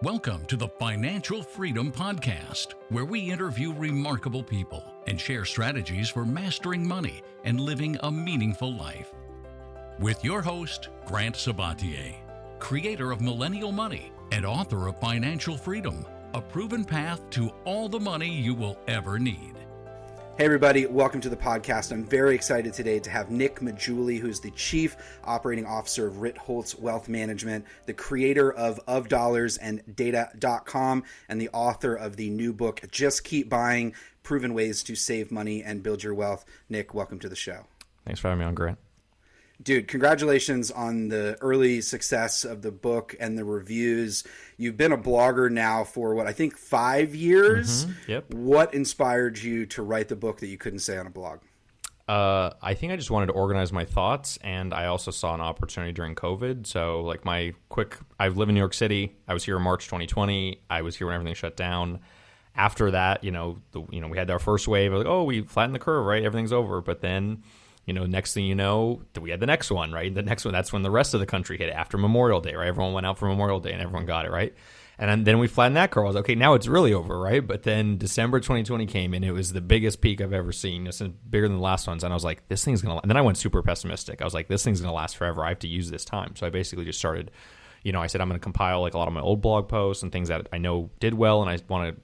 Welcome to the Financial Freedom Podcast, where we interview remarkable people and share strategies for mastering money and living a meaningful life. With your host, Grant Sabatier, creator of Millennial Money and author of Financial Freedom, a proven path to all the money you will ever need. Hey everybody, welcome to the podcast. I'm very excited today to have Nick Maggiulli, who's the Chief Operating Officer of Ritholtz Wealth Management, the creator of Dollars and Data.com, and the author of the new book, Just Keep Buying, Proven Ways to Save Money and Build Your Wealth. Nick, welcome to the show. Thanks for having me on, Grant. Dude, congratulations on the early success of the book and the reviews. You've been a blogger now for, I think 5 years? Yep. What inspired you to write the book that you couldn't say on a blog? I think I just wanted to organize my thoughts, and I also saw an opportunity during COVID. So, I live in New York City. I was here in March 2020. I was here when everything shut down. After that, we had our first wave. We flattened the curve, right? Everything's over. But then, next thing you know, we had the next one, right? The next one, that's when the rest of the country hit it after Memorial Day, right? Everyone went out for Memorial Day and everyone got it, right? And then we flattened that curve. I was like, okay, now it's really over, right? But then December 2020 came and it was the biggest peak I've ever seen. It's bigger than the last ones. And I was like, this thing's going to, and then I went super pessimistic. I was like, this thing's going to last forever. I have to use this time. So I basically just started, I said, I'm going to compile a lot of my old blog posts and things that I know did well. And I want to,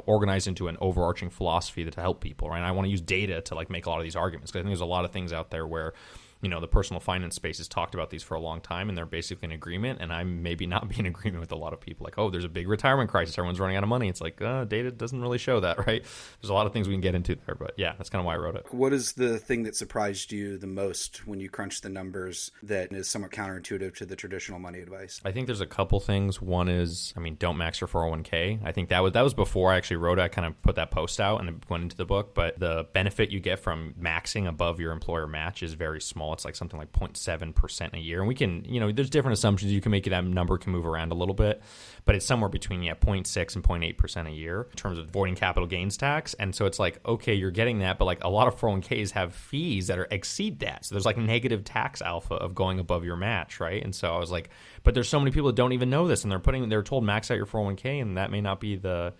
organize into an overarching philosophy to help people, right? And I want to use data to make a lot of these arguments, because I think there's a lot of things out there where, the personal finance space has talked about these for a long time and they're basically in agreement. And I maybe not be in agreement with a lot of people. There's a big retirement crisis. Everyone's running out of money. It's data doesn't really show that, right? There's a lot of things we can get into there, but yeah, that's kind of why I wrote it. What is the thing that surprised you the most when you crunch the numbers that is somewhat counterintuitive to the traditional money advice? I think there's a couple things. One is, don't max your 401k. I think that was before I actually wrote it. I kind of put that post out and it went into the book, but the benefit you get from maxing above your employer match is very small. It's something like 0.7% a year. And we can, there's different assumptions. You can make it, that number can move around a little bit, but it's somewhere between 0.6 and 0.8% a year in terms of avoiding capital gains tax. And so it's okay, you're getting that, but a lot of 401ks have fees that exceed that. So there's negative tax alpha of going above your match, right? And so I was but there's so many people that don't even know this, and they're told max out your 401k, and that may not be the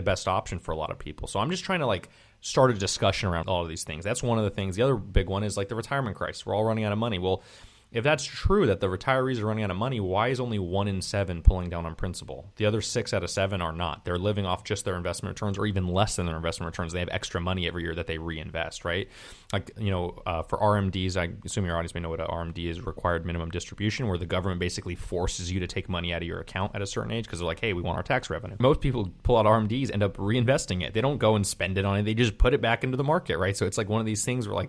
best option for a lot of people. So I'm just trying to start a discussion around all of these things. That's one of the things. The other big one is the retirement crisis. We're all running out of money. Well, if that's true that the retirees are running out of money, why is only 1 in 7 pulling down on principal? The other 6 out of 7 are not. They're living off just their investment returns, or even less than their investment returns. They have extra money every year that they reinvest, right? For RMDs, I assume your audience may know what an RMD is, required minimum distribution, where the government basically forces you to take money out of your account at a certain age because they're hey, we want our tax revenue. Most people pull out RMDs, end up reinvesting it. They don't go and spend it on it. They just put it back into the market, right? So it's one of these things where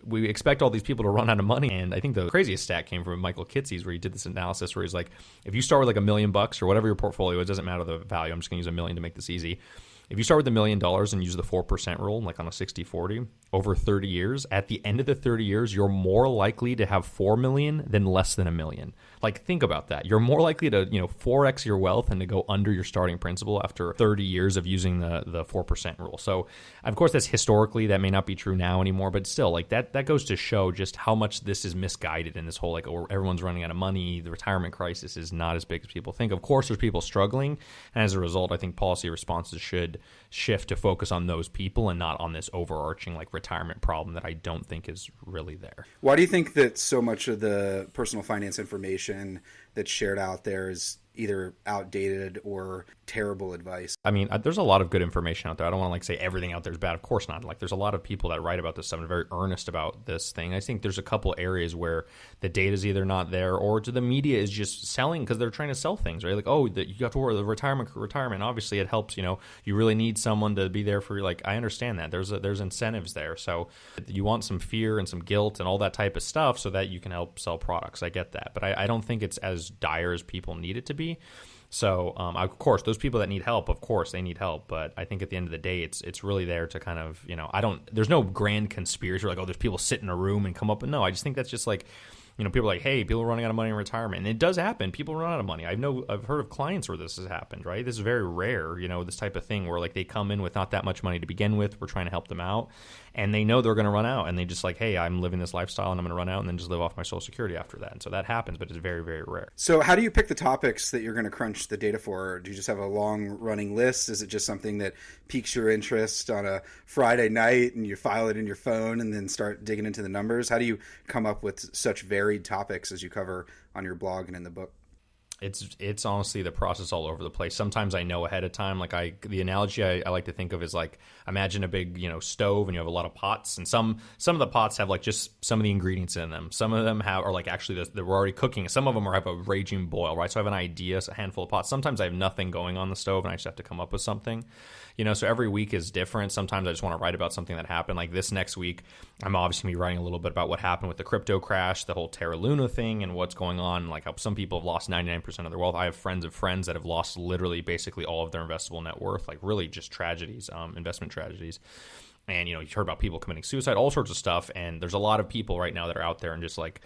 we expect all these people to run out of money. And I think the craziest stat came from Michael Kitces, where he did this analysis where he's if you start with $1 million or whatever your portfolio is, it doesn't matter the value. I'm just going to use $1 million to make this easy. If you start with $1 million and use the 4% rule, on a 60-40, over 30 years, at the end of the 30 years, you're more likely to have 4 million than less than $1 million. Think about that. You're more likely to, 4x your wealth and to go under your starting principal after 30 years of using the 4% rule. So, of course, that's historically, that may not be true now anymore, but still, that goes to show just how much this is misguided in this whole, everyone's running out of money. The retirement crisis is not as big as people think. Of course, there's people struggling. And as a result, I think policy responses should shift to focus on those people and not on this overarching retirement problem that I don't think is really there. Why do you think that so much of the personal finance information that's shared out there is either outdated or terrible advice? There's a lot of good information out there. I don't want to say everything out there is bad. Of course not. There's a lot of people that write about this stuff and are very earnest about this thing. I think there's a couple areas where the data is either not there, or the media is just selling because they're trying to sell things, right? You have to worry the retirement. Obviously, it helps. You really need someone to be there for you. I understand that there's incentives there. So you want some fear and some guilt and all that type of stuff so that you can help sell products. I get that, but I don't think it's as dire as people need it to be. So, of course, those people that need help, of course, they need help. But I think at the end of the day, it's really there to kind of, there's no grand conspiracy there's people sit in a room and come up with, no, I just think that's just people are like, hey, people are running out of money in retirement. And it does happen. People run out of money. I've heard of clients where this has happened, right? This is very rare, this type of thing where like they come in with not that much money to begin with. We're trying to help them out. And they know they're going to run out. And they just like, hey, I'm living this lifestyle and I'm going to run out and then just live off my Social Security after that. And so that happens, but it's very, very rare. So how do you pick the topics that you're going to crunch the data for? Do you just have a long running list? Is it just something that piques your interest on a Friday night and you file it in your phone and then start digging into the numbers? How do you come up with such varied topics as you cover on your blog and in the book? It's honestly the process all over the place. Sometimes I know ahead of time. Like the analogy I like to think of is like, imagine a big stove and you have a lot of pots, and some of the pots have like just some of the ingredients in them. Some of them are like actually they're already cooking. Some of them have a raging boil, right? So I have an idea, a handful of pots. Sometimes I have nothing going on the stove and I just have to come up with something. So every week is different. Sometimes I just want to write about something that happened. Like this next week, I'm obviously going to be writing a little bit about what happened with the crypto crash, the whole Terra Luna thing, and what's going on. Like how some people have lost 99% of their wealth. I have friends of friends that have lost literally basically all of their investable net worth, like really just tragedies, investment tragedies. And, you heard about people committing suicide, all sorts of stuff. And there's a lot of people right now that are out there and just like,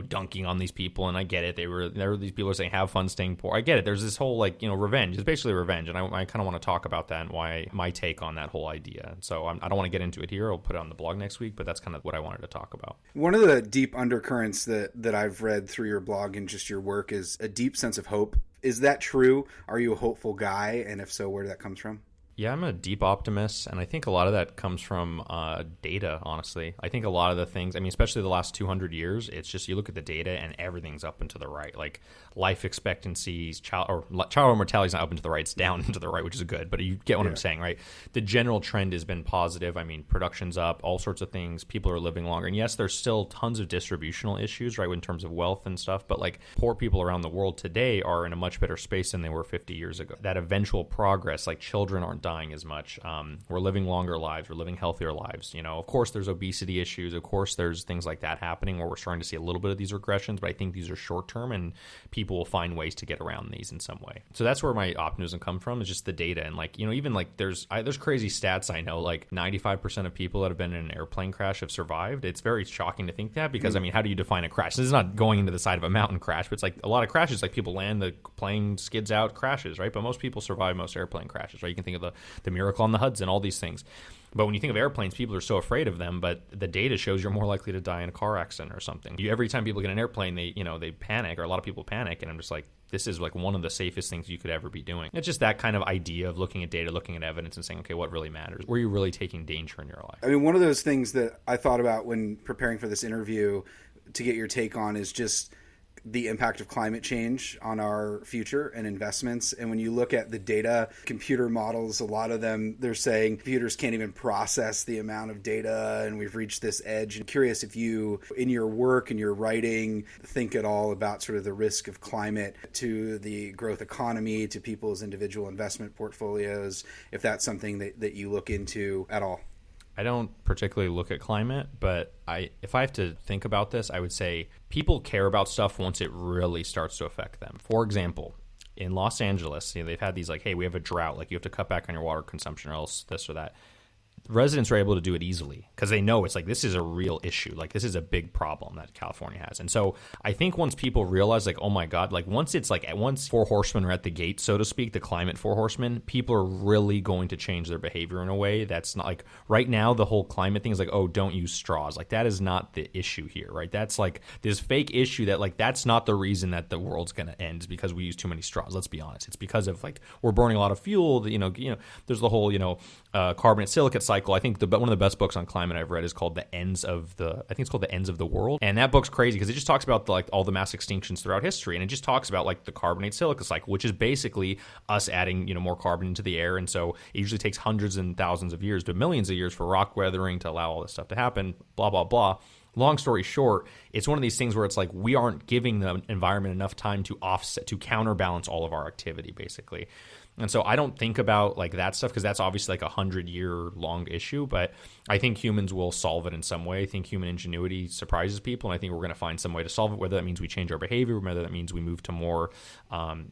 dunking on these people. And I get it. There were these people saying, have fun staying poor. I get it. There's this whole like, revenge. It's basically revenge. And I kind of want to talk about that and why my take on that whole idea. So I don't want to get into it here. I'll put it on the blog next week, but that's kind of what I wanted to talk about. One of the deep undercurrents that I've read through your blog and just your work is a deep sense of hope. Is that true? Are you a hopeful guy? And if so, where that comes from? Yeah, I'm a deep optimist, and I think a lot of that comes from data, honestly. I think a lot of the things, especially the last 200 years, it's just you look at the data and everything's up and to the right. Like life expectancies, child mortality is not up and to the right, it's down and to the right, which is good, but you get what I'm saying, right? The general trend has been positive. Production's up, all sorts of things. People are living longer. And yes, there's still tons of distributional issues, right, in terms of wealth and stuff, but like poor people around the world today are in a much better space than they were 50 years ago. That eventual progress, like children aren't dying as much. We're living longer lives. We're living healthier lives. Of course, there's obesity issues. Of course, there's things like that happening where we're starting to see a little bit of these regressions, but I think these are short term and people will find ways to get around these in some way. So that's where my optimism comes from, is just the data. And like, even like there's crazy stats. I know like 95% of people that have been in an airplane crash have survived. It's very shocking to think that because how do you define a crash? This is not going into the side of a mountain crash, but it's like a lot of crashes, like people land, the plane skids out, crashes, right? But most people survive most airplane crashes, right? You can think of the Miracle on the Hudson, all these things. But when you think of airplanes, people are so afraid of them, but the data shows you're more likely to die in a car accident or something. Every time people get in an airplane, they panic, or a lot of people panic, and I'm just like, this is like one of the safest things you could ever be doing. It's just that kind of idea of looking at data, looking at evidence and saying, okay, what really matters? Were you really taking danger in your life? One of those things that I thought about when preparing for this interview to get your take on is just the impact of climate change on our future and investments. And when you look at the data, computer models, a lot of them, they're saying computers can't even process the amount of data and we've reached this edge. I'm curious if you, in your work and your writing, think at all about sort of the risk of climate to the growth economy, to people's individual investment portfolios, if that's something that you look into at all. I don't particularly look at climate, but if I have to think about this, I would say people care about stuff once it really starts to affect them. For example, in Los Angeles, they've had these like, hey, we have a drought, like you have to cut back on your water consumption or else this or that. Residents are able to do it easily because they know it's like this is a real issue. Like this is a big problem that California has. And so I think once people realize like, oh my God, like once four horsemen are at the gate, so to speak, the climate four horsemen, people are really going to change their behavior in a way that's not like right now the whole climate thing is like, oh, don't use straws. Like that is not the issue here, right? That's like this fake issue that like that's not the reason that the world's going to end is because we use too many straws. Let's be honest. It's because of like we're burning a lot of fuel. There's the whole carbonate silicate cycle. I think one of the best books on climate I've read is called The Ends of the World. And that book's crazy because it just talks about all the mass extinctions throughout history. And it just talks about like the carbonate silica cycle, which is basically us adding, more carbon into the air. And so it usually takes hundreds and thousands of years to millions of years for rock weathering to allow all this stuff to happen, blah, blah, blah. Long story short, it's one of these things where it's like we aren't giving the environment enough time to offset, to counterbalance all of our activity, basically. And so I don't think about like that stuff because that's obviously like 100-year-long issue, but I think humans will solve it in some way. I think human ingenuity surprises people, and I think we're going to find some way to solve it, whether that means we change our behavior, whether that means we move to more, whether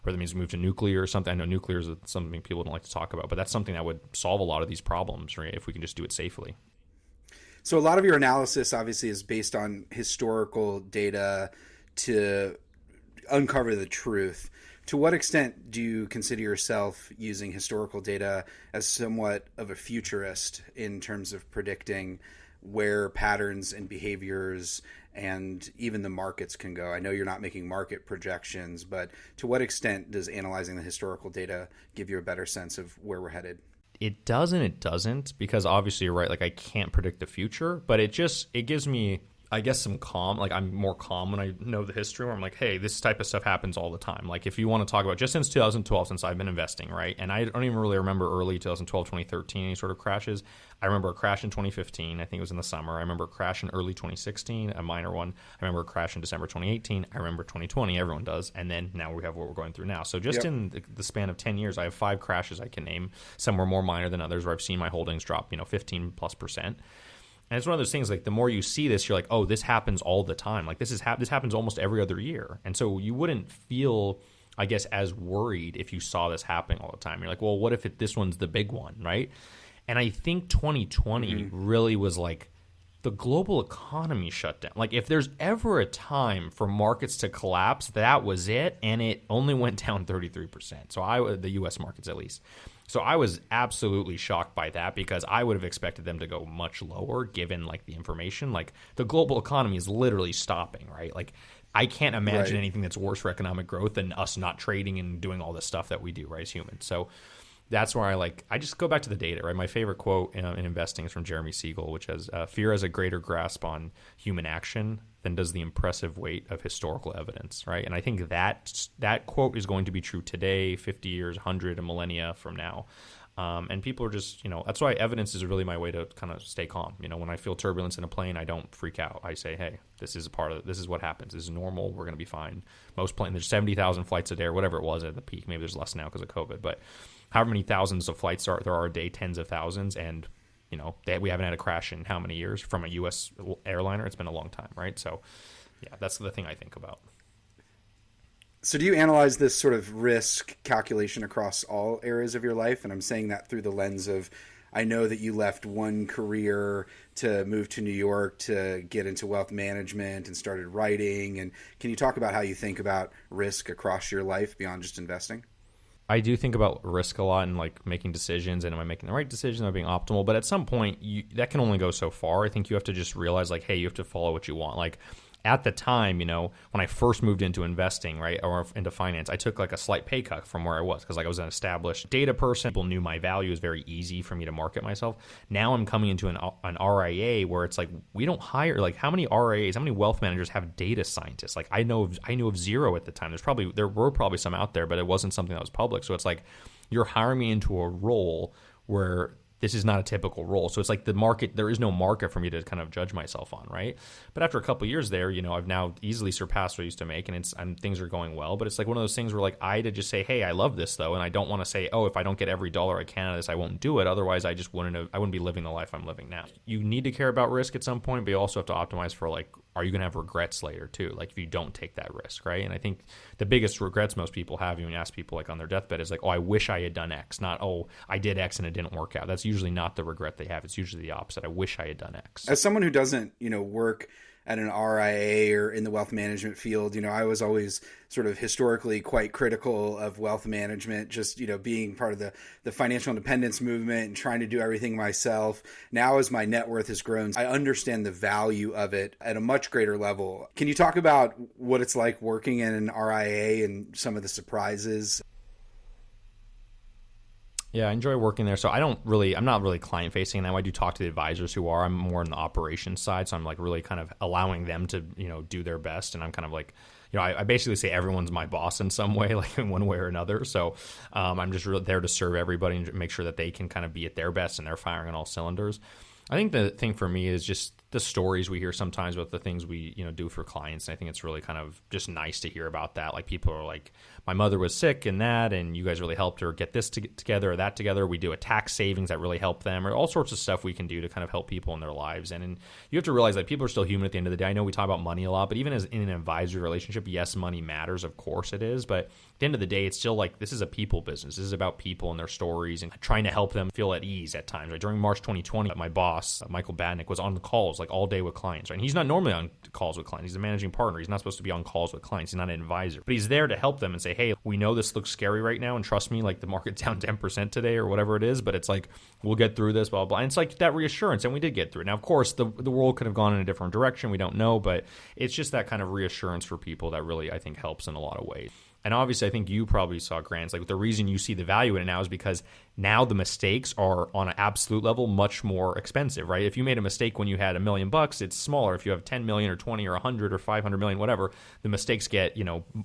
that means we move to nuclear or something. I know nuclear is something people don't like to talk about, but that's something that would solve a lot of these problems, right, if we can just do it safely. So a lot of your analysis obviously is based on historical data to uncover the truth. To what extent do you consider yourself using historical data as somewhat of a futurist in terms of predicting where patterns and behaviors and even the markets can go? I know you're not making market projections, but to what extent does analyzing the historical data give you a better sense of where we're headed? It does and it doesn't, because obviously you're right. Like, I can't predict the future, but it gives me, I guess, some calm. Like, I'm more calm when I know the history, where I'm like, hey, this type of stuff happens all the time. Like, if you want to talk about just since 2012, since I've been investing, right? And I don't even really remember early 2012, 2013, any sort of crashes. I remember a crash in 2015. I think it was in the summer. I remember a crash in early 2016, a minor one. I remember a crash in December 2018. I remember 2020. Everyone does. And then now we have what we're going through now. So just in the span of 10 years, I have 5 crashes I can name. Some were more minor than others, where I've seen my holdings drop, 15+%. And it's one of those things, like, the more you see this, you're like, oh, this happens all the time. Like, this happens almost every other year. And so you wouldn't feel, I guess, as worried if you saw this happening all the time. You're like, well, what if this one's the big one, right? And I think 2020 really was like the global economy shut down. Like, if there's ever a time for markets to collapse, that was it. And it only went down 33%. So the U.S. markets, at least. So I was absolutely shocked by that, because I would have expected them to go much lower given, like, the information. Like, the global economy is literally stopping, right? Like, I can't imagine anything that's worse for economic growth than us not trading and doing all this stuff that we do, right, as humans. So that's where I just go back to the data, right? My favorite quote in investing is from Jeremy Siegel, which has, fear has a greater grasp on human action than does the impressive weight of historical evidence, right? And I think that quote is going to be true today, 50 years, 100, a millennia from now. And people are just, that's why evidence is really my way to kind of stay calm. When I feel turbulence in a plane, I don't freak out. I say, hey, this is what happens. This is normal. We're going to be fine. Most planes, there's 70,000 flights a day, or whatever it was at the peak. Maybe there's less now because of COVID, but however many thousands of flights there are a day, tens of thousands. And, we haven't had a crash in how many years from a U.S. airliner? It's been a long time, right? So, yeah, that's the thing I think about. So do you analyze this sort of risk calculation across all areas of your life? And I'm saying that through the lens of, I know that you left one career to move to New York to get into wealth management and started writing. And can you talk about how you think about risk across your life beyond just investing? I do think about risk a lot and, like, making decisions, and am I making the right decision? Am I being optimal? But at some point, that can only go so far. I think you have to just realize, like, hey, you have to follow what you want. Like, at the time, when I first moved into investing, right, or into finance, I took, like, a slight pay cut from where I was, because, like, I was an established data person. People knew my value. It was very easy for me to market myself. Now I'm coming into an RIA where it's like, we don't hire, like, how many RIAs, how many wealth managers have data scientists? Like, I knew of zero at the time. There were probably some out there, but it wasn't something that was public. So it's like, you're hiring me into a role where this is not a typical role. So it's like the market, there is no market for me to kind of judge myself on, right? But after a couple of years there, I've now easily surpassed what I used to make, and things are going well. But it's like one of those things where, like, I had to just say, hey, I love this though, and I don't want to say, oh, if I don't get every dollar I can out of this, I won't do it. Otherwise, I wouldn't be living the life I'm living now. You need to care about risk at some point, but you also have to optimize for, like, are you going to have regrets later too? Like, if you don't take that risk, right? And I think the biggest regrets most people have, when you ask people, like, on their deathbed, is like, oh, I wish I had done X, not, oh, I did X and it didn't work out. That's usually not the regret they have. It's usually the opposite. I wish I had done X. As someone who doesn't, work at an RIA or in the wealth management field, I was always sort of historically quite critical of wealth management, just, being part of the financial independence movement and trying to do everything myself. Now, as my net worth has grown, I understand the value of it at a much greater level. Can you talk about what it's like working in an RIA and some of the surprises? Yeah, I enjoy working there. So I'm not really client facing now. I do talk to the advisors who are. I'm more on the operations side. So I'm, like, really kind of allowing them to, do their best. And I'm kind of like, I basically say everyone's my boss in some way, like in one way or another. So I'm just really there to serve everybody and make sure that they can kind of be at their best and they're firing on all cylinders. I think the thing for me is just the stories we hear sometimes about the things we, do for clients. And I think it's really kind of just nice to hear about that. Like people are like, my mother was sick and that, and you guys really helped her get this together or that together. We do a tax savings that really helped them, or all sorts of stuff we can do to kind of help people in their lives. And you have to realize that people are still human at the end of the day. I know we talk about money a lot, but even as in an advisory relationship, yes, money matters. Of course it is. But at the end of the day, it's still like, this is a people business. This is about people and their stories and trying to help them feel at ease at times. Right? During March 2020, my boss, Michael Badnick, was on the calls like all day with clients. Right? And he's not normally on calls with clients. He's a managing partner. He's not supposed to be on calls with clients. He's not an advisor. But he's there to help them and say, hey, we know this looks scary right now, and trust me, like the market's down 10% today or whatever it is, but it's like, we'll get through this, blah, blah, blah. And it's like that reassurance, and we did get through it. Now, of course, the world could have gone in a different direction. We don't know, but it's just that kind of reassurance for people that really, I think, helps in a lot of ways. And obviously, I think you probably saw, Grant, like the reason you see the value in it now is because now the mistakes are on an absolute level much more expensive, right? If you made a mistake when you had $1 million, it's smaller. If you have 10 million or 20 or 100 or 500 million, whatever, the mistakes get,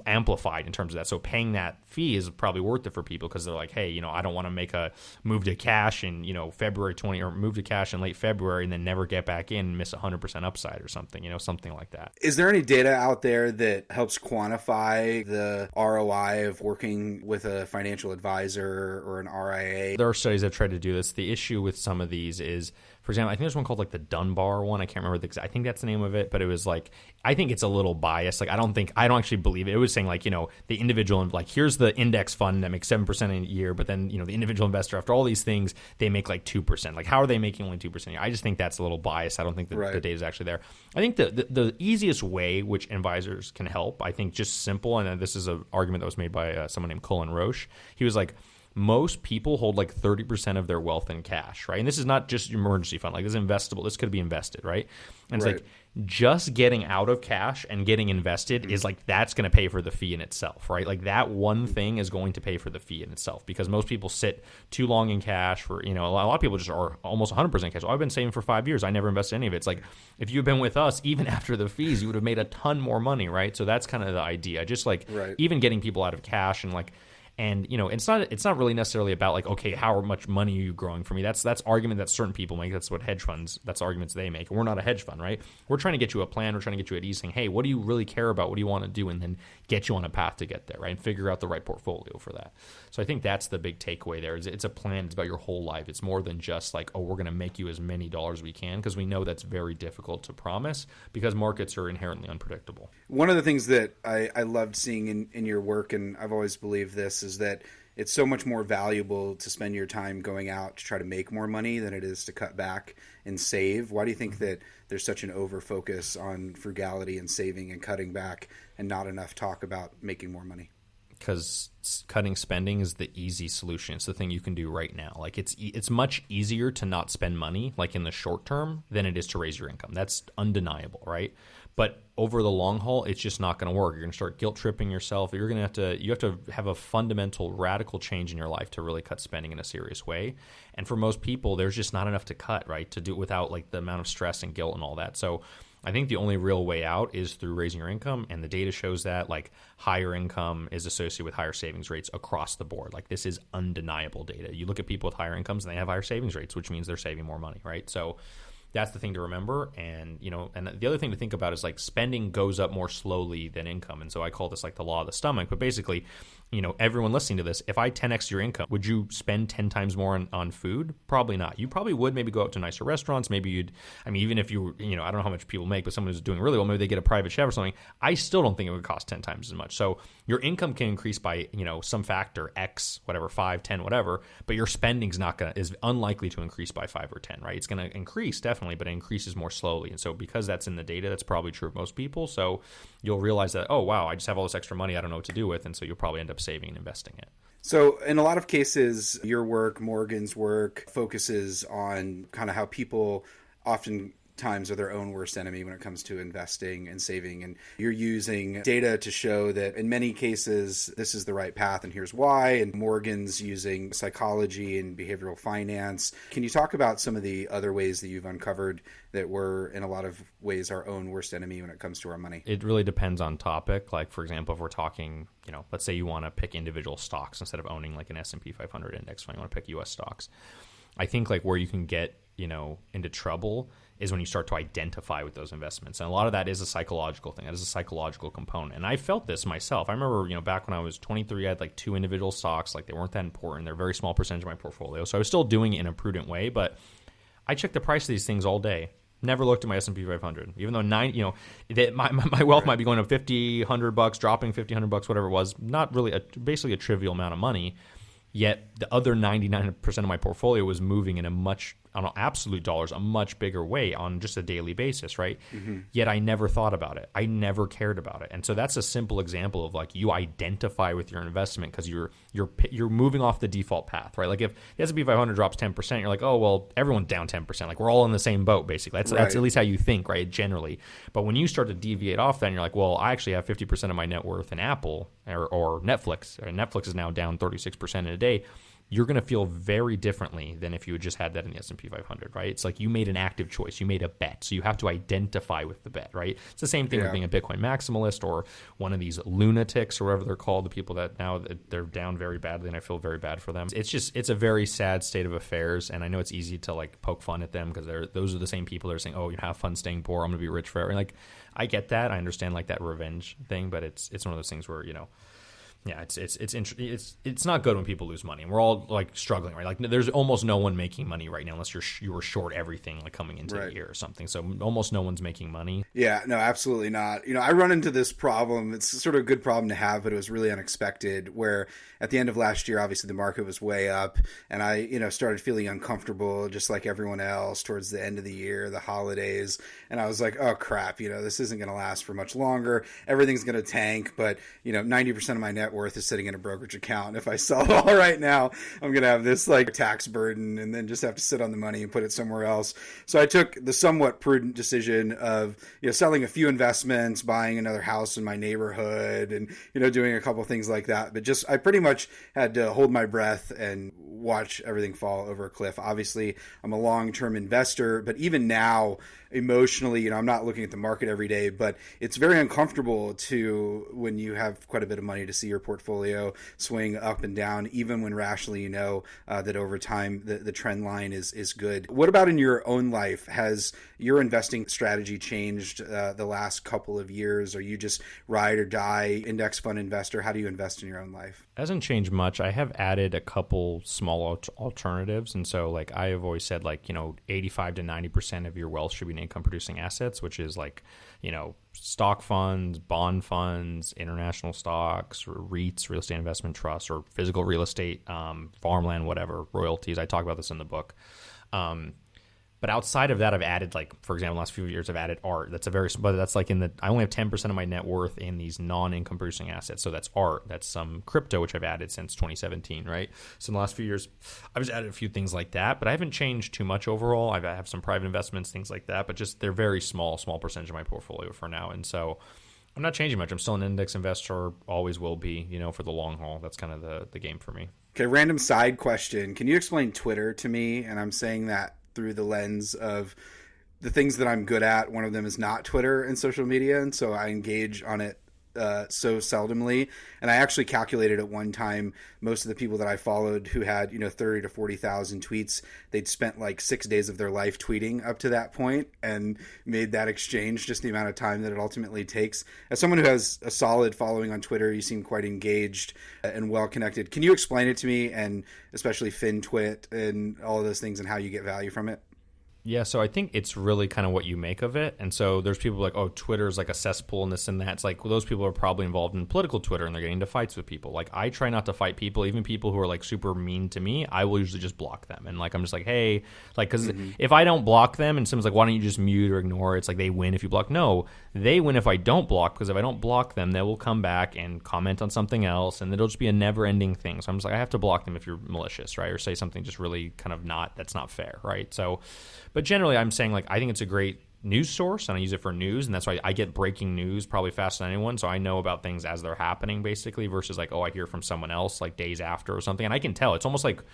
amplified in terms of that. So paying that fee is probably worth it for people because they're like, hey, I don't want to make a move to cash in, February 20 or move to cash in late February and then never get back in and miss 100% upside or something, something like that. Is there any data out there that helps quantify the ROI of working with a financial advisor or an RIA? There are studies that have tried to do this. The issue with some of these is, for example, I think there's one called like the Dunbar one. I can't remember I think that's the name of it, but it was like, I think it's a little biased. Like, I don't actually believe it. It was saying like, the individual, like, here's the index fund that makes 7% a year, but then, the individual investor, after all these things, they make like 2%. Like, how are they making only 2% a year? I just think that's a little biased. I don't think that the data is actually there. I think the easiest way which advisors can help, I think just simple, and this is an argument that was made by someone named Cullen Roche. He was like, most people hold like 30% of their wealth in cash, right? And this is not just emergency fund. Like, this is investable. This could be invested, right? And it's like just getting out of cash and getting invested is like, that's going to pay for the fee in itself, right? Like that one thing is going to pay for the fee in itself because most people sit too long in cash for, a lot of people just are almost 100% cash. I've been saving for 5 years. I never invested any of it. It's like, if you've been with us, even after the fees, you would have made a ton more money, right? So that's kind of the idea. Just like even getting people out of cash and like, and it's not really necessarily about like, okay, how much money are you growing for me? That's argument that certain people make. That's what hedge funds, that's arguments they make. And we're not a hedge fund, right? We're trying to get you a plan. We're trying to get you at ease, saying, hey, what do you really care about? What do you want to do? And then get you on a path to get there, right? And figure out the right portfolio for that. So I think that's the big takeaway there. Is it's a plan. It's about your whole life. It's more than just like, oh, we're going to make you as many dollars as we can, because we know that's very difficult to promise because markets are inherently unpredictable. One of the things that I loved seeing in your work, and I've always believed this, is that it's so much more valuable to spend your time going out to try to make more money than it is to cut back and save. Why do you think that there's such an over focus on frugality and saving and cutting back and not enough talk about making more money? Because cutting spending is the easy solution. It's the thing you can do right now. Like it's much easier to not spend money like in the short term than it is to raise your income. That's undeniable, right? But over the long haul, it's just not going to work. You're going to start guilt tripping yourself. You have to have a fundamental, radical change in your life to really cut spending in a serious way. And for most people, there's just not enough to cut, right? To do it without like the amount of stress and guilt and all that. So I think the only real way out is through raising your income, and the data shows that like higher income is associated with higher savings rates across the board. Like this is undeniable data. You look at people with higher incomes and they have higher savings rates, which means they're saving more money, right? So that's the thing to remember. And, and the other thing to think about is like spending goes up more slowly than income. And so I call this like the law of the stomach. But basically, everyone listening to this, if I 10x your income, would you spend 10 times more on food? Probably not. You probably would maybe go out to nicer restaurants. Maybe even if you, I don't know how much people make, but someone who's doing really well, maybe they get a private chef or something. I still don't think it would cost 10 times as much. So your income can increase by, some factor, X, whatever, 5, 10, whatever, but your spending's is unlikely to increase by 5 or 10, right? It's going to increase definitely, but it increases more slowly. And so because that's in the data, that's probably true of most people. So you'll realize that, oh, wow, I just have all this extra money I don't know what to do with. And so you'll probably end up saving and investing it. So in a lot of cases, your work, Morgan's work, focuses on kind of how people often times are their own worst enemy when it comes to investing and saving. And you're using data to show that in many cases, this is the right path and here's why. And Morgan's using psychology and behavioral finance. Can you talk about some of the other ways that you've uncovered that we're in a lot of ways our own worst enemy when it comes to our money? It really depends on topic. Like, for example, if we're talking, let's say you want to pick individual stocks instead of owning like an S&P 500 index fund, you want to pick US stocks. I think like where you can get into trouble is when you start to identify with those investments. And a lot of that is a psychological thing. That is a psychological component. And I felt this myself. I remember, back when I was 23, I had like 2 individual stocks. Like, they weren't that important. They're a very small percentage of my portfolio. So I was still doing it in a prudent way, but I checked the price of these things all day. Never looked at my S&P 500, even though my wealth might be going to $50, $100, dropping $50, $100, whatever it was. Not really, basically a trivial amount of money. Yet the other 99% of my portfolio was moving in on absolute dollars, a much bigger way on just a daily basis, right? Mm-hmm. Yet I never thought about it. I never cared about it. And so that's a simple example of like, you identify with your investment because you're moving off the default path, right? Like, if the S&P 500 drops 10%, you're like, oh, well, everyone's down 10%. Like, we're all in the same boat, basically. That's at least how you think, right? Generally. But when you start to deviate off that, and you're like, well, I actually have 50% of my net worth in Apple or Netflix. Netflix is now down 36% in a day. You're going to feel very differently than if you had just had that in the S&P 500, right? It's like you made an active choice. You made a bet. So you have to identify with the bet, right? It's the same thing with being a Bitcoin maximalist or one of these lunatics or whatever they're called, the people that now they're down very badly, and I feel very bad for them. It's a very sad state of affairs, and I know it's easy to like poke fun at them because those are the same people that are saying, oh, you have fun staying poor. I'm going to be rich forever. And like, I get that. I understand like that revenge thing, but it's one of those things where, yeah, it's not good when people lose money, and we're all like struggling, right? Like, there's almost no one making money right now unless you were short everything like coming into the year or something. So almost no one's making money. Yeah, no, absolutely not. I run into this problem. It's sort of a good problem to have, but it was really unexpected. Where at the end of last year, obviously the market was way up, and I started feeling uncomfortable, just like everyone else, towards the end of the year, the holidays, and I was like, oh crap, this isn't going to last for much longer. Everything's going to tank, but 90% of my net worth is sitting in a brokerage account. If I sell it all right now, I'm going to have this like tax burden and then just have to sit on the money and put it somewhere else. So I took the somewhat prudent decision of, selling a few investments, buying another house in my neighborhood, and, doing a couple things like that. But I pretty much had to hold my breath and watch everything fall over a cliff. Obviously, I'm a long-term investor, but even now, emotionally, I'm not looking at the market every day, but it's very uncomfortable when you have quite a bit of money to see your portfolio swing up and down, even when rationally that over time the trend line is good. What about in your own life? Has your investing strategy changed the last couple of years? Are you just ride or die index fund investor? How do you invest in your own life? It hasn't changed much. I have added a couple small alternatives, and so like I have always said, like 85 to 90% of your wealth should be in income producing assets, which is like stock funds, bond funds, international stocks, or REITs, real estate investment trusts, or physical real estate, farmland, whatever, royalties. I talk about this in the book. But outside of that, I've added, like, for example, the last few years, I've added art. But that's like I only have 10% of my net worth in these non-income producing assets. So that's art. That's some crypto, which I've added since 2017, right? So in the last few years, I've just added a few things like that, but I haven't changed too much overall. I have some private investments, things like that, but just they're very small percentage of my portfolio for now. And so I'm not changing much. I'm still an index investor, always will be, for the long haul. That's kind of the game for me. Okay, random side question. Can you explain Twitter to me? And I'm saying that through the lens of the things that I'm good at. One of them is not Twitter and social media, and so I engage on it so seldomly. And I actually calculated at one time, most of the people that I followed who had 30 to 40,000 tweets, they'd spent like 6 days of their life tweeting up to that point, and made that exchange just the amount of time that it ultimately takes. As someone who has a solid following on Twitter, you seem quite engaged and well connected. Can you explain it to me, and especially FinTwit and all of those things, and how you get value from it? Yeah, so I think it's really kind of what you make of it. And so there's people like, oh, Twitter is like a cesspool and this and that. It's like, well, those people are probably involved in political Twitter and they're getting into fights with people. Like, I try not to fight people, even people who are like super mean to me. I will usually just block them. And like, I'm just like, hey, like, because if I don't block them and someone's like, why don't you just mute or ignore? It's like they win if you block. No, they win if I don't block, because if I don't block them, they will come back and comment on something else, and it'll just be a never ending thing. So I'm just like, I have to block them if you're malicious, right? Or say something just really kind of that's not fair, right? So, but generally I'm saying, like, I think it's a great news source, and I use it for news, and that's why I get breaking news probably faster than anyone. So I know about things as they're happening, basically, versus like, oh, I hear from someone else like days after or something, and I can tell. It's almost like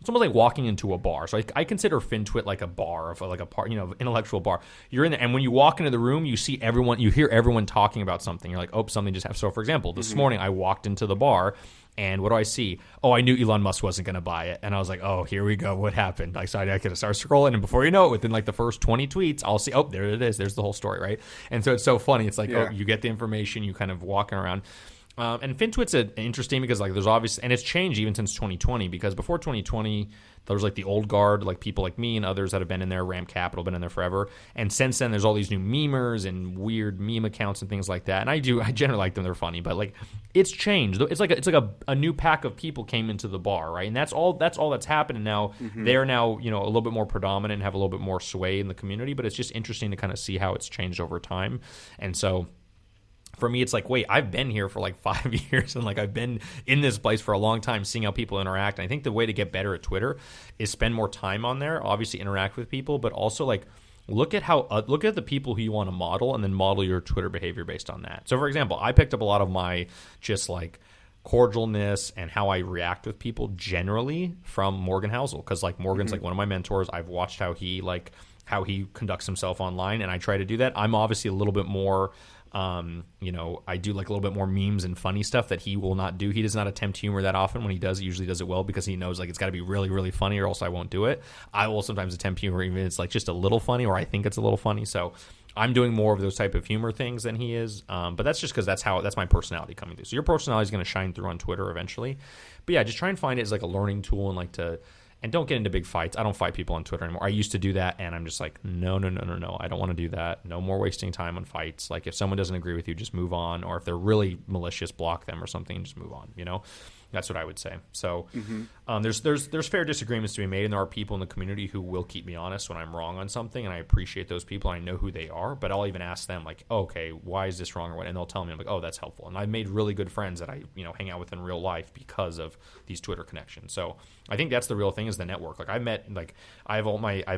walking into a bar. So I consider FinTwit like a bar, of like a part, intellectual bar. You're in there, and when you walk into the room, you hear everyone talking about something. You're like, oh, something just happened. So for example, this morning I walked into the bar, And what do I see? Oh, I knew Elon Musk wasn't going to buy it. And I was like, oh, here we go. What happened? Like, so I could start scrolling. And before you know it, within like the first 20 tweets, I'll see, oh, there it is. There's the whole story, right? And so it's so funny. It's like, oh, you get the information, you kind of walking around. And FinTwit's interesting because like there's obviously, and it's changed even since 2020, because before 2020, there was like the old guard, like people like me and others that have been in there, Ram Capital, been in there forever. And since then, there's all these new memers and weird meme accounts and things like that. And I generally like them. They're funny, but like it's changed. It's like a new pack of people came into the bar, right? And that's all that's happened. And now they're now, you know, a little bit more predominant and have a little bit more sway in the community, but it's just interesting to kind of see how it's changed over time. And so for me, it's like, wait, I've been here for like 5 years and like I've been in this place for a long time, seeing how people interact. And I think the way to get better at Twitter is spend more time on there, obviously interact with people, but also like look at the people who you want to model and then model your Twitter behavior based on that. So for example, I picked up a lot of my just like cordialness and how I react with people generally from Morgan Housel, because like Morgan's like one of my mentors. I've watched how he conducts himself online, and I try to do that. I'm obviously a little bit more you know, I do like a little bit more memes and funny stuff that he will not do. He does not attempt humor that often. When he does, he usually does it well because he knows like it's got to be really, really funny or else I won't do it. I will sometimes attempt humor even if it's like just a little funny or I think it's a little funny. So I'm doing more of those type of humor things than he is. But that's just because that's my personality coming through. So your personality is going to shine through on Twitter eventually. But yeah, just try and find it as like a learning tool and don't get into big fights. I don't fight people on Twitter anymore. I used to do that, and I'm just like, no. I don't want to do that. No more wasting time on fights. Like, if someone doesn't agree with you, just move on. Or if they're really malicious, block them or something, just move on, you know? That's what I would say. So there's fair disagreements to be made, and there are people in the community who will keep me honest when I'm wrong on something, and I appreciate those people. I know who they are, but I'll even ask them, like, oh, okay, why is this wrong or what? And they'll tell me, I'm like, oh, that's helpful. And I've made really good friends that I hang out with in real life because of these Twitter connections. So I think that's the real thing, is the network. Like I have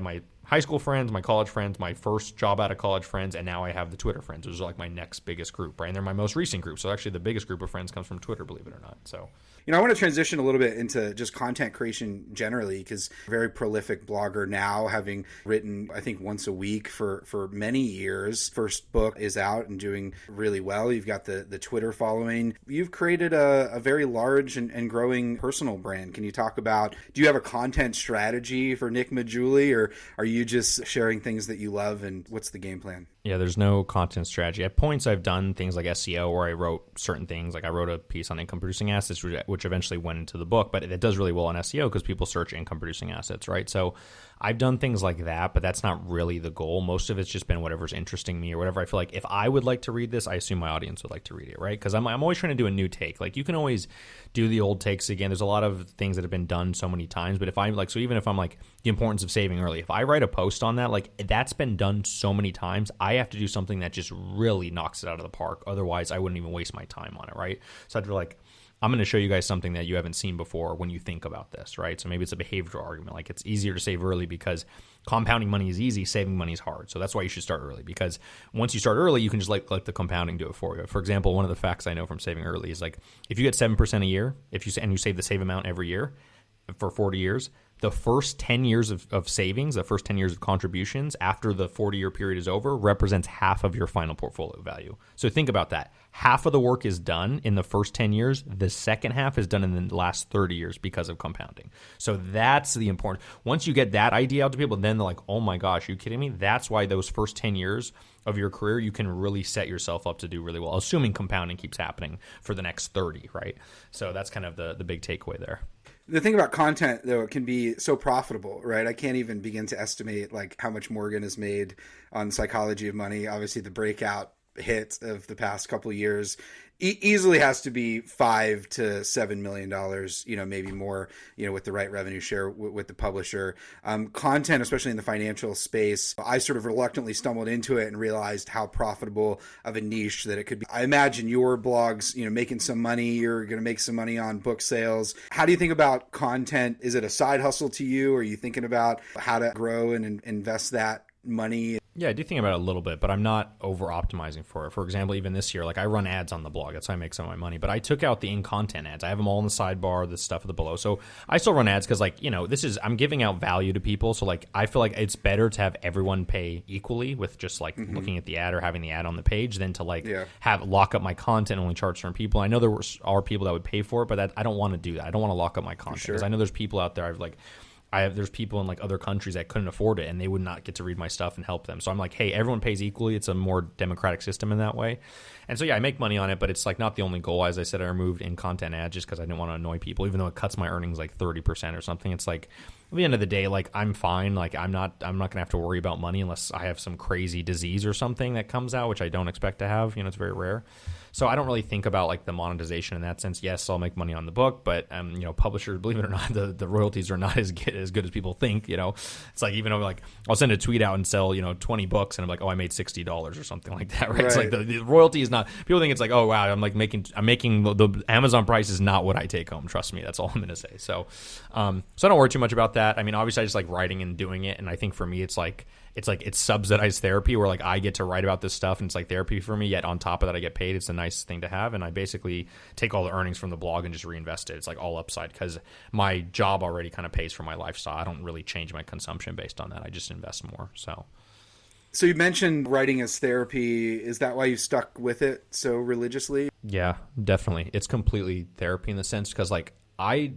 my high school friends, my college friends, my first job out of college friends, and now I have the Twitter friends. Those are like my next biggest group, right? And they're my most recent group. So actually the biggest group of friends comes from Twitter, believe it or not. So I want to transition a little bit into just content creation generally, because very prolific blogger now, having written, I think, once a week for many years. First book is out and doing really well. You've got the Twitter following. You've created a very large and growing personal brand. Can you talk about, do you have a content strategy for Nick Maggiulli, or are you just sharing things that you love, and what's the game plan? Yeah, there's no content strategy. At points, I've done things like SEO where I wrote certain things. Like I wrote a piece on income-producing assets, which eventually went into the book, but it does really well on SEO because people search income-producing assets, right? So I've done things like that, but that's not really the goal. Most of it's just been whatever's interesting me or whatever I feel like if I would like to read this, I assume my audience would like to read it, right? Because I'm always trying to do a new take. Like you can always do the old takes again. There's a lot of things that have been done so many times, but if I'm like, so even if I'm like the importance of saving early, if I write a post on that, like that's been done so many times, I have to do something that just really knocks it out of the park. Otherwise, I wouldn't even waste my time on it, right? So I'd be like, I'm going to show you guys something that you haven't seen before when you think about this, right? So maybe it's a behavioral argument. Like it's easier to save early because compounding money is easy, saving money is hard. So that's why you should start early, because once you start early, you can just let the compounding do it for you. For example, one of the facts I know from saving early is like if you get 7% a year, and you save the same amount every year for 40 years, the first 10 years of savings, the first 10 years of contributions after the 40-year period is over represents half of your final portfolio value. So think about that. Half of the work is done in the first 10 years. The second half is done in the last 30 years because of compounding. So that's the important. Once you get that idea out to people, then they're like, oh my gosh, are you kidding me? That's why those first 10 years of your career, you can really set yourself up to do really well, assuming compounding keeps happening for the next 30, right? So that's kind of the big takeaway there. The thing about content, though, it can be so profitable, right? I can't even begin to estimate like how much Morgan has made on Psychology of Money. Obviously, the breakout hit of the past couple of years easily has to be $5 to $7 million, maybe more, with the right revenue share with the publisher. Content, especially in the financial space, I sort of reluctantly stumbled into it and realized how profitable of a niche that it could be. I imagine your blogs, making some money, you're going to make some money on book sales. How do you think about content? Is it a side hustle to you? Are you thinking about how to grow and invest that money? Yeah, I do think about it a little bit, but I'm not over optimizing for it. For example, even this year, like I run ads on the blog. That's how I make some of my money. But I took out the in-content ads. I have them all in the sidebar, the stuff at the below. So I still run ads because, like, I'm giving out value to people. So, like, I feel like it's better to have everyone pay equally with just, like, looking at the ad or having the ad on the page than to, like, have lock up my content and only charge certain people. I know there are people that would pay for it, but I don't want to do that. I don't want to lock up my content because I know there's people out there there's people in like other countries that couldn't afford it and they would not get to read my stuff and help them. So I'm like, hey, everyone pays equally. It's a more democratic system in that way. And so, yeah, I make money on it, but it's like not the only goal. As I said, I removed in-content ads just because I didn't want to annoy people, even though it cuts my earnings like 30% or something. It's like, at the end of the day, like I'm fine. Like I'm not going to have to worry about money unless I have some crazy disease or something that comes out, which I don't expect to have. It's very rare. So I don't really think about like the monetization in that sense. Yes, I'll make money on the book, but publishers, believe it or not, the royalties are not as good as people think. It's like, even though like I'll send a tweet out and sell 20 books, and I'm like, oh, I made $60 or something like that, right? It's like the royalty is not. People think it's like, oh wow, I'm making the Amazon price is not what I take home. Trust me, that's all I'm gonna say. So I don't worry too much about that. I mean, obviously, I just like writing and doing it, and I think for me, it's subsidized therapy where like I get to write about this stuff and it's like therapy for me, yet on top of that I get paid. It's a nice thing to have, and I basically take all the earnings from the blog and just reinvest it. It's like all upside because my job already kind of pays for my lifestyle. I don't really change my consumption based on that. I just invest more. So you mentioned writing as therapy. Is that why you stuck with it so religiously? Yeah, definitely. It's completely therapy in the sense because like I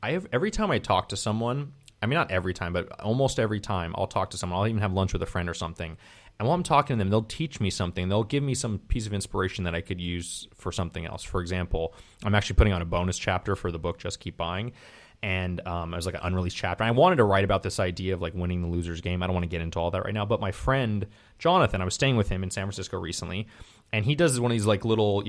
have every time I talk to someone, I mean, not every time, but almost every time I'll talk to someone, I'll even have lunch with a friend or something. And while I'm talking to them, they'll teach me something. They'll give me some piece of inspiration that I could use for something else. For example, I'm actually putting on a bonus chapter for the book, Just Keep Buying. And it was like an unreleased chapter. I wanted to write about this idea of like winning the loser's game. I don't want to get into all that right now. But my friend, Jonathan, I was staying with him in San Francisco recently. And he does one of these like little,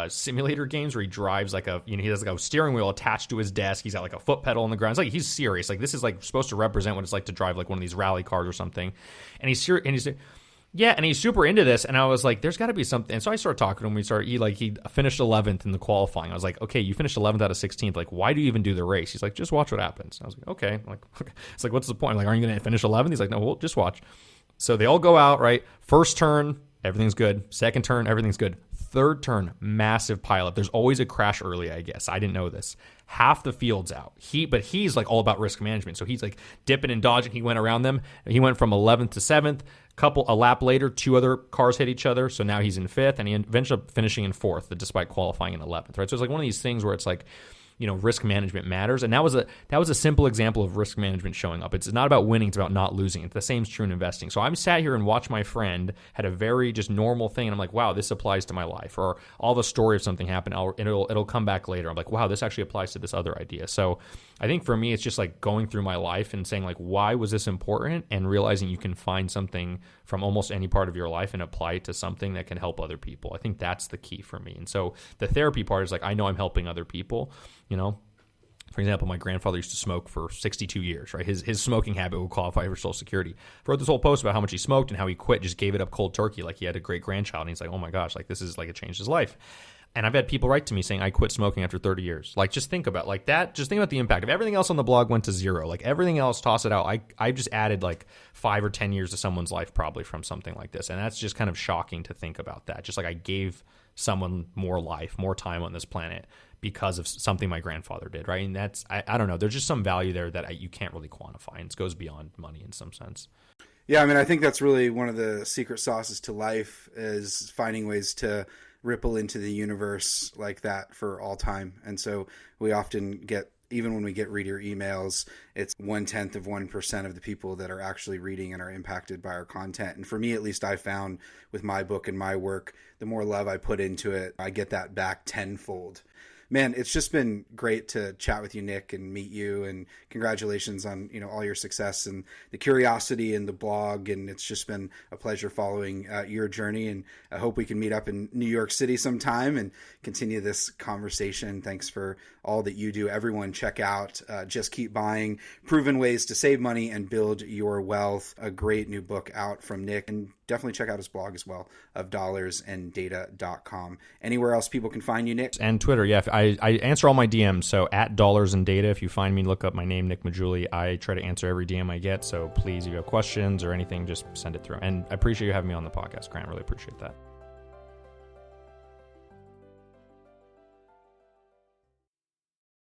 simulator games where he drives like he has like a steering wheel attached to his desk. He's got like a foot pedal on the ground. It's like he's serious. Like this is like supposed to represent what it's like to drive like one of these rally cars or something. And he's serious. And he's super into this. And I was like, there's got to be something. And so I started talking to him. He finished 11th in the qualifying. I was like, okay, you finished 11th out of 16th. Like, why do you even do the race? He's like, just watch what happens. I was like, okay. I'm like, okay. It's like, what's the point? I'm like, aren't you going to finish 11th? He's like, no, well, just watch. So they all go out, right? First turn, everything's good. Second turn, everything's good. Third turn, massive pileup. There's always a crash early, I guess. I didn't know this. Half the field's out. But he's like all about risk management. So he's like dipping and dodging. He went around them. He went from 11th to 7th. A lap later, 2 other cars hit each other. So now he's in 5th, and he ended up finishing in 4th, despite qualifying in 11th. Right. So it's like one of these things where it's like, risk management matters. And that was a simple example of risk management showing up. It's not about winning, it's about not losing. The same is true in investing. So I'm sat here and watch my friend had a very just normal thing, and I'm like, wow, this applies to my life. Or all the story of something happened, it'll come back later. I'm like, wow, this actually applies to this other idea. So I think for me, it's just like going through my life and saying like, why was this important? And realizing you can find something from almost any part of your life and apply it to something that can help other people. I think that's the key for me. And so the therapy part is like, I know I'm helping other people. For example, my grandfather used to smoke for 62 years, right? His smoking habit would qualify for Social Security. I wrote this whole post about how much he smoked and how he quit, just gave it up cold turkey, like he had a great grandchild. And he's like, oh my gosh, like this is like it changed his life. And I've had people write to me saying, I quit smoking after 30 years. Like, just think about like that. Just think about the impact. If everything else on the blog went to 0, like everything else, toss it out. I just added like 5 or 10 years to someone's life probably from something like this. And that's just kind of shocking to think about that. Just like I gave someone more life, more time on this planet because of something my grandfather did, right? And that's, I don't know, there's just some value there that you can't really quantify, and it goes beyond money in some sense. Yeah, I mean, I think that's really one of the secret sauces to life is finding ways to ripple into the universe like that for all time. And so we often get, even when we get reader emails, it's 0.1% of the people that are actually reading and are impacted by our content. And for me, at least, I found with my book and my work, the more love I put into it, I get that back tenfold. Man, it's just been great to chat with you, Nick, and meet you. And congratulations on all your success and the curiosity and the blog. And it's just been a pleasure following your journey. And I hope we can meet up in New York City sometime and continue this conversation. Thanks for all that you do. Everyone, check out Just Keep Buying: Proven Ways to Save Money and Build Your Wealth. A great new book out from Nick. And definitely check out his blog as well, of dollarsanddata.com. Anywhere else people can find you, Nick? And Twitter, yeah. I answer all my DMs, so at @dollarsandData. If you find me, look up my name, Nick Maggiulli. I try to answer every DM I get, so please, if you have questions or anything, just send it through. And I appreciate you having me on the podcast, Grant. Really appreciate that.